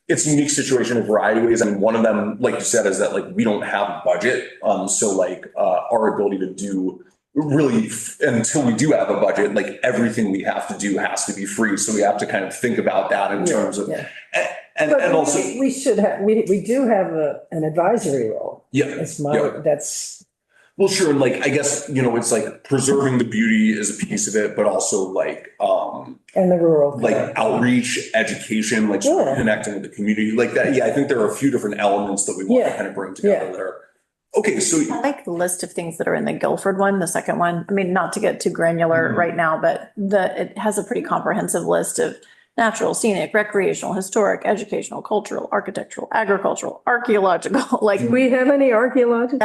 it's a unique situation in a variety of ways. I mean, one of them, like you said, is that like, we don't have a budget. So like, our ability to do really, until we do have a budget, like everything we have to do has to be free. So we have to kind of think about that in terms of, Yeah. and But also, we should have, we do have an advisory role. yeah. It's Yeah. that's, Well, sure. And like, I guess, it's like preserving the beauty is a piece of it, but also like, and the rural. like outreach, education, like sort of Yeah. connecting with the community like that. Yeah, I think there are a few different elements that we want to Yeah. kind of bring together Yeah. there. Okay, so I like the list of things that are in the Guilford one, the second one. I mean, not to get too granular Mhm. right now, but it has a pretty comprehensive list of natural, scenic, recreational, historic, educational, cultural, architectural, agricultural, archaeological, like Do we have any archaeological?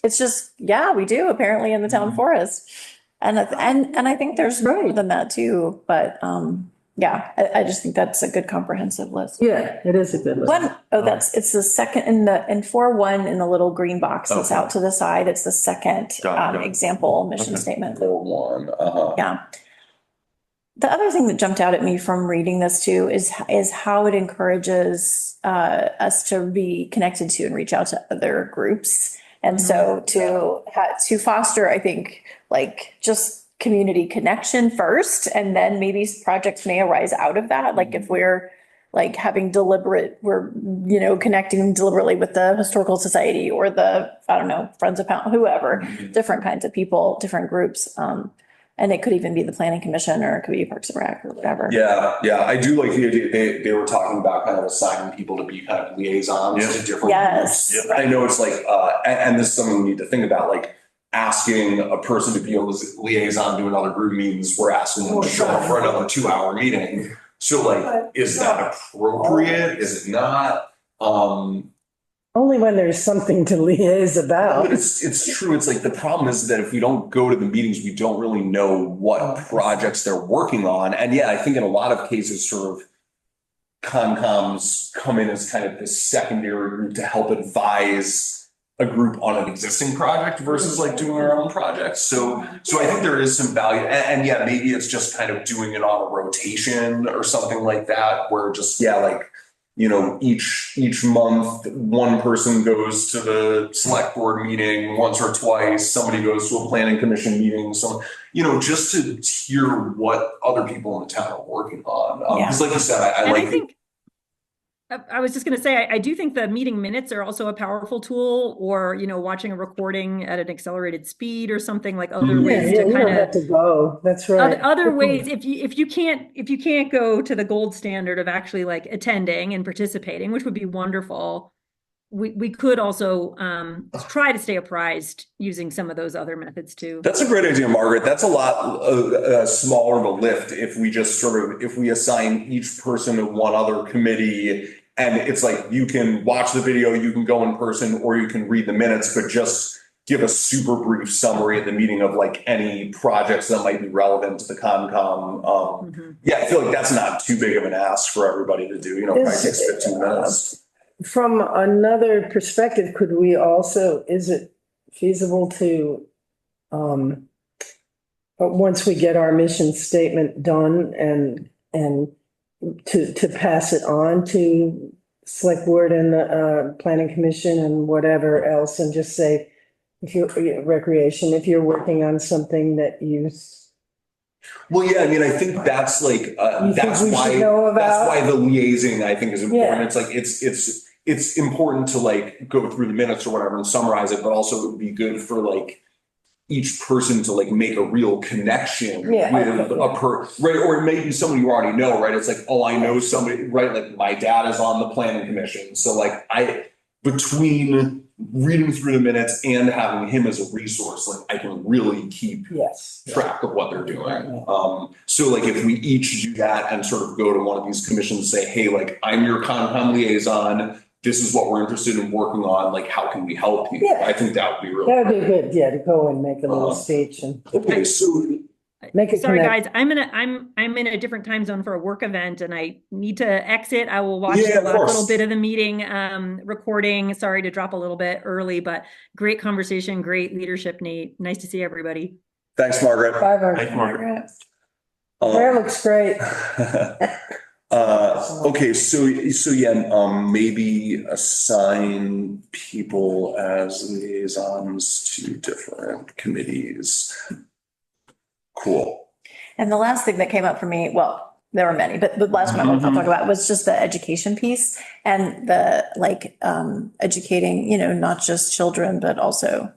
it's just, yeah, we do apparently in the town forest. And I think there's more Right. than that too, but yeah, I just think that's a good comprehensive list. Yeah, it is a good list. It's the second in 4.1 in the little green box that's Okay. out to the side. It's the second Got it. example mission Okay. statement. for one, Yeah. The other thing that jumped out at me from reading this too is how it encourages us to be connected to and reach out to other groups. And so to foster, I think, like just community connection first, and then maybe projects may arise out of that. Like if we're like we're, connecting deliberately with the Historical Society or the, I don't know, Friends of Pound, whoever, different kinds of people, different groups. And it could even be the Planning Commission, or it could be Parks and Rec or whatever. yeah, I do like the idea, they were talking about kind of assigning people to be kind of liaisons to different Yes. groups. I know it's like, and this is something we need to think about, like asking a person to be a liaison to another group means we're asking them to show up for another 2-hour meeting. So like, is that appropriate? Is it not? Only when there's something to liaise about. But it's true. It's like the problem is that if we don't go to the meetings, we don't really know what projects they're working on. And yeah, I think in a lot of cases, sort of Concom's come in as kind of this secondary group to help advise a group on an existing project versus like doing our own projects. So I think there is some value. And yeah, maybe it's just kind of doing it on a rotation or something like that, where just, yeah, like, each month, one person goes to the select board meeting once or twice, somebody goes to a planning commission meeting, so, just to hear what other people in the town are working on. Because like you said, I And like. I think, I was just going to say, I do think the meeting minutes are also a powerful tool, or, watching a recording at an accelerated speed or something, like other Yeah, ways you to don't kind have of. to go. That's right. Other ways, if you can't go to the gold standard of actually like attending and participating, which would be wonderful, we could also try to stay apprised using some of those other methods too. That's a great idea, Margaret. That's a lot smaller of a lift if we just if we assign each person to one other committee, and it's like you can watch the video, you can go in person, or you can read the minutes, but just give a super brief summary at the meeting of like any projects that might be relevant to the Concom. Yeah, I feel like that's not too big of an ask for everybody to do, probably takes 15 minutes. From another perspective, could we also, is it feasible to, once we get our mission statement done and to pass it on to select board and the planning commission and whatever else, and just say, if you're recreation, if you're working on something that you. Well, yeah, I mean, I think that's like, that's why the liaising, I think, is important. Yeah. It's like, it's important to like go through the minutes or whatever and summarize it, but also it would be good for like each person to like make a real connection with right? Or it may be someone you already know, right? It's like, oh, I know somebody, right? Like my dad is on the planning commission. So like between reading through the minutes and having him as a resource, like I can really keep track of what they're doing. So like if we each do that and sort of go to one of these commissions and say, hey, like I'm your Concom liaison, this is what we're interested in working on, like how can we help you? Yeah. I think that would be really that would be good, to go and make a little speech and okay, so make it sorry connect. guys, I'm in a different time zone for a work event and I need to exit. I will watch the last little bit of the meeting recording. Sorry to drop a little bit early, but great conversation, great leadership, Nate. Nice to see everybody. Thanks, Margaret. Bye, Thanks, Margaret. Hair looks great. Okay, so yeah, maybe assign people as liaisons to different committees. Cool. And the last thing that came up for me, well, there were many, but the last one I'll talk about was just the education piece and the educating, not just children, but also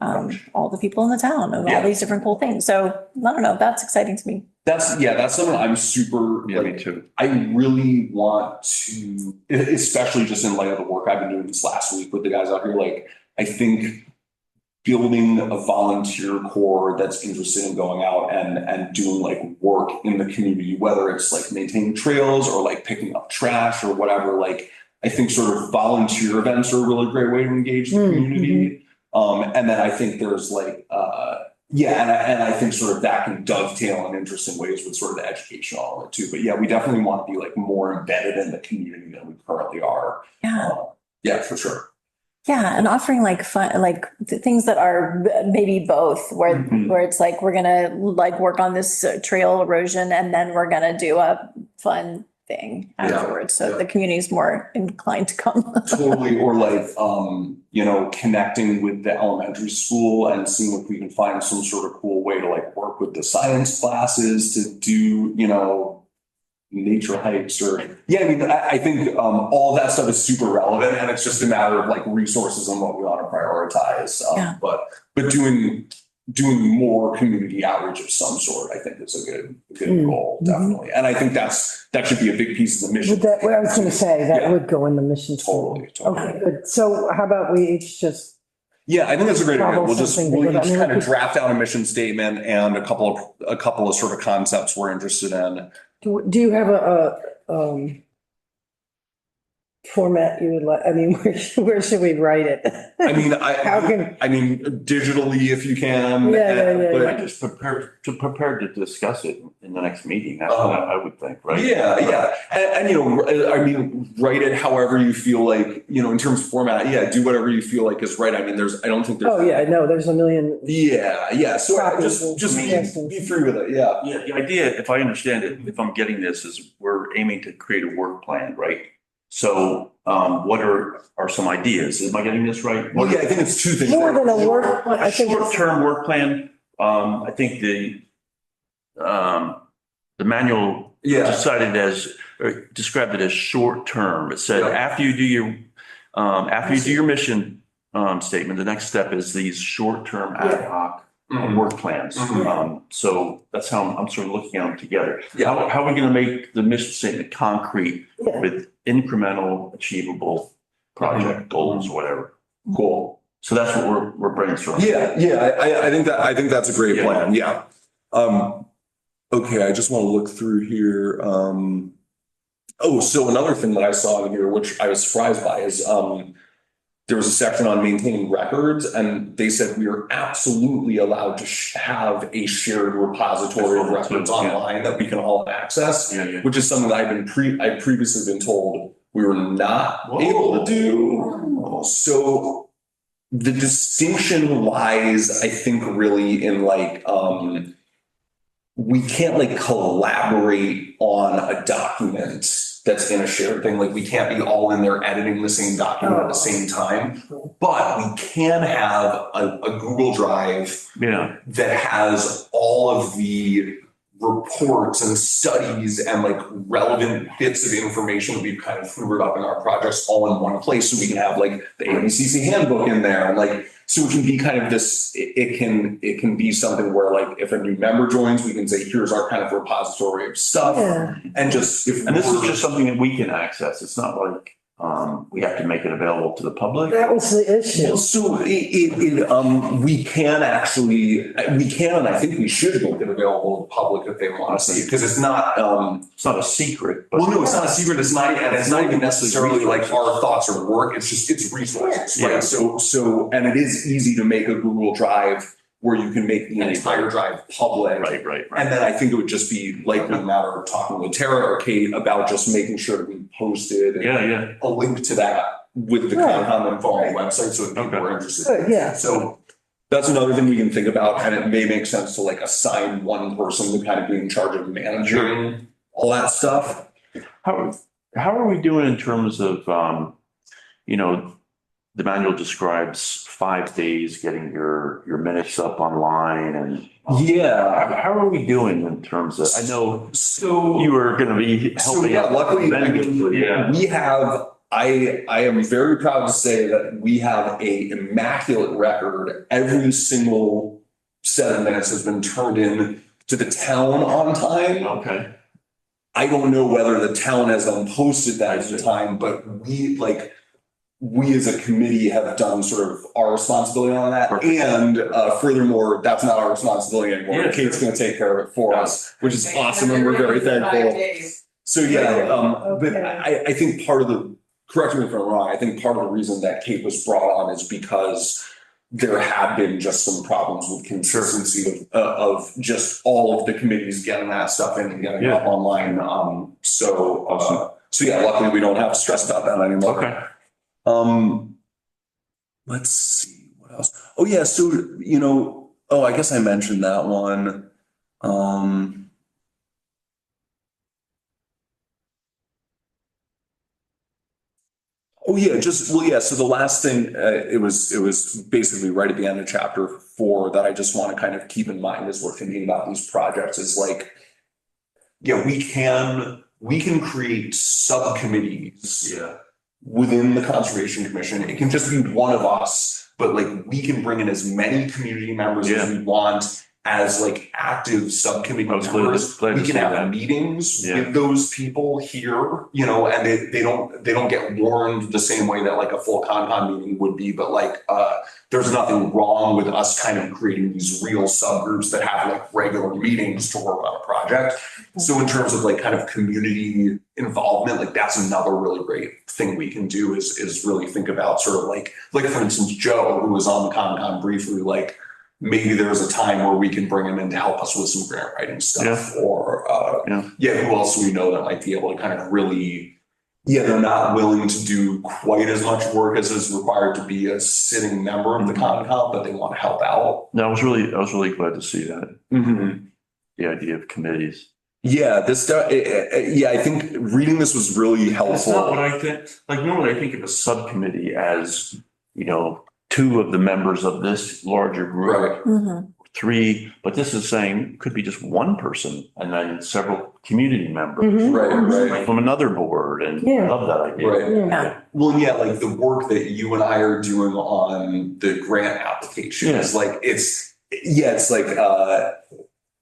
all the people in the town of all these different cool things. So I don't know, that's exciting to me. That's something I'm super, me too. I really want to, especially just in light of the work I've been doing this last week with the guys out here, like, I think building a volunteer corps that's interested in going out and doing like work in the community, whether it's like maintaining trails or like picking up trash or whatever, like, I think sort of volunteer events are a really great way to engage the community. And then I think there's like, and I think sort of that can dovetail in interesting ways with sort of the educational element too. But yeah, we definitely want to be like more embedded in the community than we currently are. Yeah, for sure. Yeah, and offering like fun, like things that are maybe both, where it's like we're gonna like work on this trail erosion, and then we're gonna do a fun thing afterwards, so the community is more inclined to come. Totally, or like connecting with the elementary school and seeing if we can find some sort of cool way to like work with the science classes to do nature hikes or I think all that stuff is super relevant, and it's just a matter of like resources and what we want to prioritize. But doing more community outreach of some sort, I think is a good goal, definitely. And I think that should be a big piece of the mission. What I was going to say, that would go in the mission. Totally. Okay, good. So how about we each just. Yeah, I think that's a great idea. We'll each kind of draft out a mission statement and a couple of sort of concepts we're interested in. Do you have a format you would like? I mean, where should we write it? I mean, digitally if you can. Yeah. I just prepared to discuss it in the next meeting. That's what I would think, right? Yeah. And write it however you feel like, in terms of format, do whatever you feel like is right. I mean, I don't think there's. Oh, yeah, no, there's a million. Yeah. So just be free with it. Yeah. Yeah. The idea, if I understand it, if I'm getting this, is we're aiming to create a work plan, right? So what are some ideas? Am I getting this right? Well, I think it's two things. More than a work plan. A short-term work plan. I think the manual described it as short-term. It said after you do your mission statement, the next step is these short-term ad hoc work plans. So that's how I'm sort of looking at them together. How are we going to make the mission statement concrete with incremental, achievable project goals, whatever. Cool. So that's what we're brainstorming. Yeah, I think that's a great Yeah. plan, yeah. Okay, I just want to look through here. So another thing that I saw in here, which I was surprised by, is there was a section on maintaining records, and they said we are absolutely allowed to have a shared repository of records online that we can all access, Yeah. which is something that I've previously been told we were not able to do. So the distinction lies, I think, really in like, we can't like collaborate on a document that's in a shared thing. Like we can't be all in there editing the same document at the same time, but we can have a Google Drive Yeah. that has all of the reports and studies and like relevant bits of information that we've kind of hoovered up in our projects all in one place. So we can have like the ABCC handbook in there, and like, so it can be kind of this, it can be something where like, if a new member joins, we can say, here's our kind of repository of stuff. Yeah. And just, And this is just something that we can access. It's not like, we have to make it available to the public. That was the issue. Well, so we can actually, and I think we should make it available to the public if they want to see it, because it's not, It's not a secret, but. well, no, it's not a secret. It's not, and it's not even necessarily like our thoughts or work. It's just, it's resources, Yeah. right? So, and it is easy to make a Google Drive where you can make the entire drive public. Right. And then I think it would just be likely a matter of talking with Tara or Kate about just making sure that we posted Yeah. a link to that with the Right. Concom info on the website, so if people are interested. Good, yeah. So that's another thing we can think about, and it may make sense to like assign one person to kind of be in charge of managing all that stuff. How are we doing in terms of, the manual describes 5 days getting your minutes up online, and Yeah. how are we doing in terms of, I know So. you were going to be helping out. Luckily, I mean, Yeah. we have, I am very proud to say that we have a immaculate record. Every single set of minutes has been turned in to the town on time. Okay. I don't know whether the town has posted that at the time, but we as a committee have done sort of our responsibility on that. Perfect. And furthermore, that's not our responsibility anymore. Yeah, Kate's going to take care of it for us, which is awesome, and we're very 5 thankful. days. So yeah, but Okay. I think part of correct me if I'm wrong, I think part of the reason that Kate was brought on is because there had been just some problems with consistency of just all of the committees getting that stuff in and getting it up online. So yeah, luckily we don't have to stress about that anymore. Okay. Let's see what else. Oh yeah, so I guess I mentioned that one. Oh yeah, so the last thing, it was basically right at the end of chapter 4 that I just want to kind of keep in mind as we're thinking about these projects is like, yeah, we can create subcommittees. Yeah. Within the Conservation Commission. It can just be one of us, but like we can bring in as many community members as we want as like active subcommittee members. glad to We can see have that. meetings Yeah. with those people here, and they don't get warned the same way that like a full Concom meeting would be, but like there's nothing wrong with us kind of creating these real subgroups that have like regular meetings to work on a project. So in terms of like kind of community involvement, like that's another really great thing we can do is really think about sort of like for instance, Joe, who was on the Concom briefly, like maybe there's a time where we can bring him in to help us with some grant writing stuff or who else do we know that might be able to kind of really, they're not willing to do quite as much work as is required to be a sitting member of the Concom, but they want to help out. No, I was really glad to see that. Mm-hmm. The idea of committees. Yeah, I think reading this was really helpful. That's not what I think. Like normally I think of a subcommittee as, 2 of the members of this larger group, Right. 3, but this is saying could be just one person and then several community members Mhm. Right. from another board, and Yeah. love that idea. Right. Yeah. Well, yeah, like the work that you and I are doing on the grant application is like, it's like,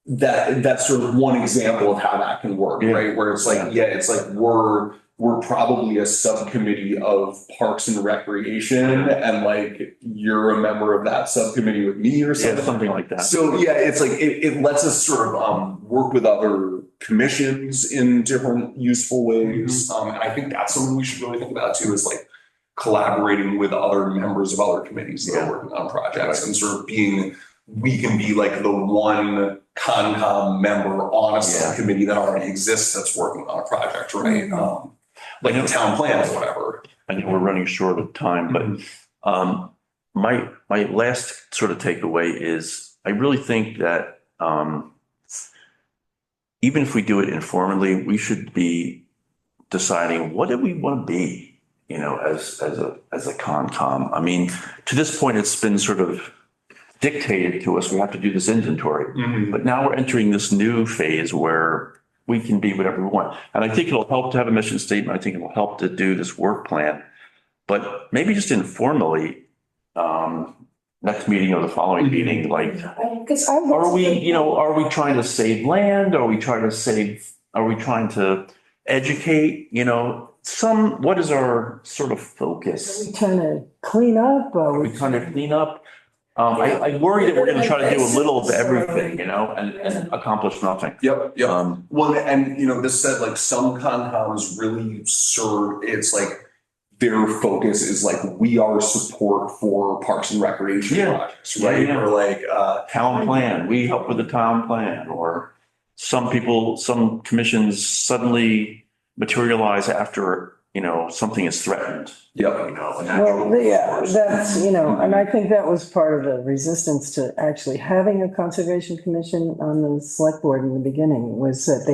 that's sort of one example of how that can work, Yeah. right? Where it's like, it's like we're we're probably a subcommittee of Parks and Recreation, and like you're a member of that subcommittee with me or Yeah, something. something like that. So yeah, it's like it lets us sort of work with other commissions in different useful ways. And I think that's something we should really think about too, is like collaborating with other members of other committees that are working on projects and sort of we can be like the one Concom member on a subcommittee that already exists that's working on a project, right? Like a town plan or whatever. I know we're running short of time, but my last sort of takeaway is I really think that even if we do it informally, we should be deciding what do we want to be, as a Concom. I mean, to this point, it's been sort of dictated to us. We have to do this inventory, but now we're entering this new phase where we can be whatever we want. And I think it'll help to have a mission statement. I think it'll help to do this work plan, but maybe just informally, next meeting or the following meeting, like, are we trying to save land? Are we trying to educate, what is our sort of focus? Are we trying to clean up? Are we trying to clean up? I worry that we're going to try to do a little of everything, and accomplish nothing. Yep. Well, and this said, like some Concoms really serve, it's like their focus is like, we are support for Parks and Recreation projects, right? Yeah. Or like, Town plan, we help with the town plan, or some commissions suddenly materialize after, something is threatened. yep. Well, yeah, that's, and I think that was part of the resistance to actually having a conservation commission on the select board in the beginning, was that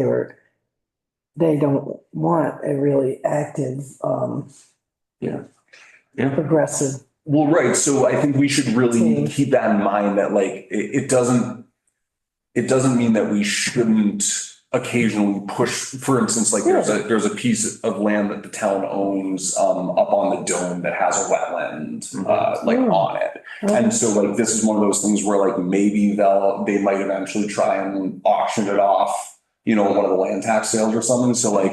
they don't want a really active, progressive. Well, right. So I think we should really keep that in mind, that like, it doesn't mean that we shouldn't occasionally push, for instance, like there's a piece of land that the town owns up on the dome that has a wetland on it. And so like this is one of those things where like maybe they might eventually try and auction it off, one of the land tax sales or something. So like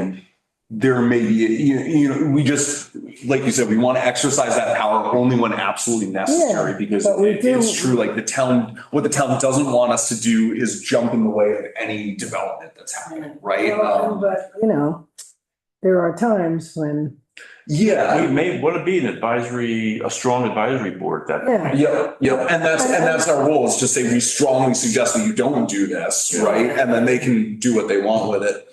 there may be, we just, like you said, we want to exercise that power only when absolutely necessary, because it's true, like what the town doesn't want us to do is jump in the way of any development that's happening, right? But, there are times when. Yeah. We may want to be a strong advisory board that. Yep. And that's our role, is to say, we strongly suggest that you don't do this, right? And then they can do what they want with it.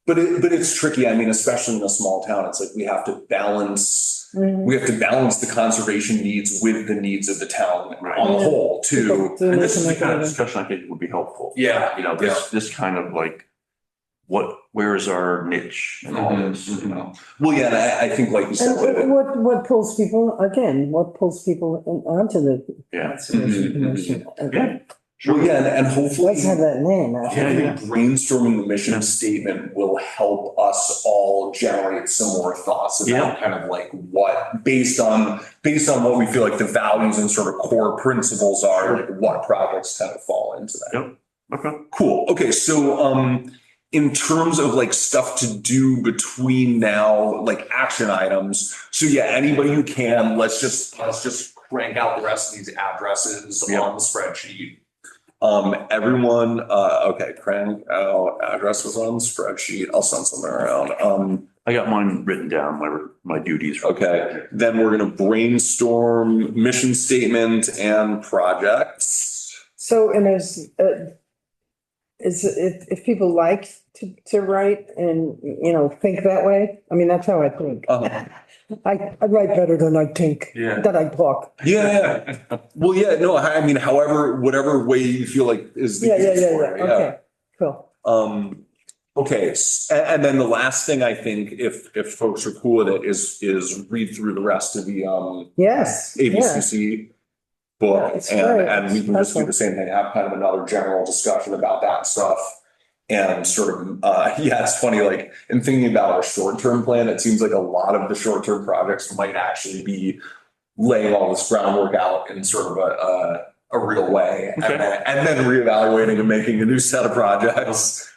But it's tricky. I mean, especially in a small town, it's like we have to balance the conservation needs with the needs of the town on the whole too. And this is the kind of discussion I think would be helpful. Yeah. This kind of like, where is our niche and all this, Well, yeah, and I think, like you said. And what pulls people onto the conservation commission? Okay. Well, yeah, and hopefully. Let's have that name. I think brainstorming the mission statement will help us all generate some more thoughts about kind of like what, based on what we feel like the values and sort of core principles are, like what projects kind of fall into that. Yep. Okay. Cool. Okay. So, in terms of like stuff to do between now, like action items. So yeah, anybody who can, let's just crank out the rest of these addresses on the spreadsheet. Everyone, okay, crank out addresses on the spreadsheet. I'll send something around. I got mine written down, my duties. Okay, then we're gonna brainstorm mission statement and projects. So, and if people like to write and, think that way, I mean, that's how I think. I write better than I think, that I talk. Yeah. Well, yeah, no, I mean, whatever way you feel like is the easiest for you. Okay, cool. Okay, and then the last thing I think, if folks are cool with it, is read through the rest of the ABCC book, and we can just do the same thing, have kind of another general discussion about that stuff. And sort of, it's funny, like in thinking about our short-term plan, it seems like a lot of the short-term projects might actually be laying all this groundwork out in sort of a real way, and then reevaluating and making a new set of projects.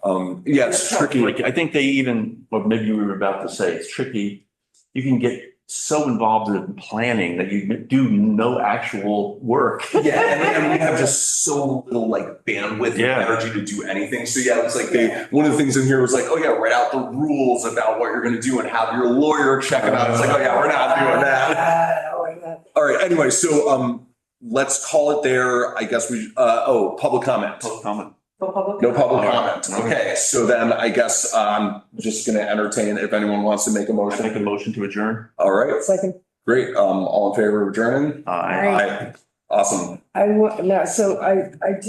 Yeah, it's tricky. Like, I think they even, or maybe you were about to say, it's tricky. You can get so involved in planning that you do no actual work. Yeah, and we have just so little like bandwidth and Yeah. energy to do anything. So yeah, it was like one of the things in here was like, oh yeah, write out the rules about what you're gonna do and have your lawyer check it out. It's like, oh yeah, we're not doing that. All right, anyway, so let's call it there. I guess public comment. Public comment. For public. No public All comment. right. Okay, so then I guess I'm just gonna entertain if anyone wants to make a I motion. make a motion to adjourn. All right, Second, great. All in favor of adjourning? Aye. Aye. Awesome. so I do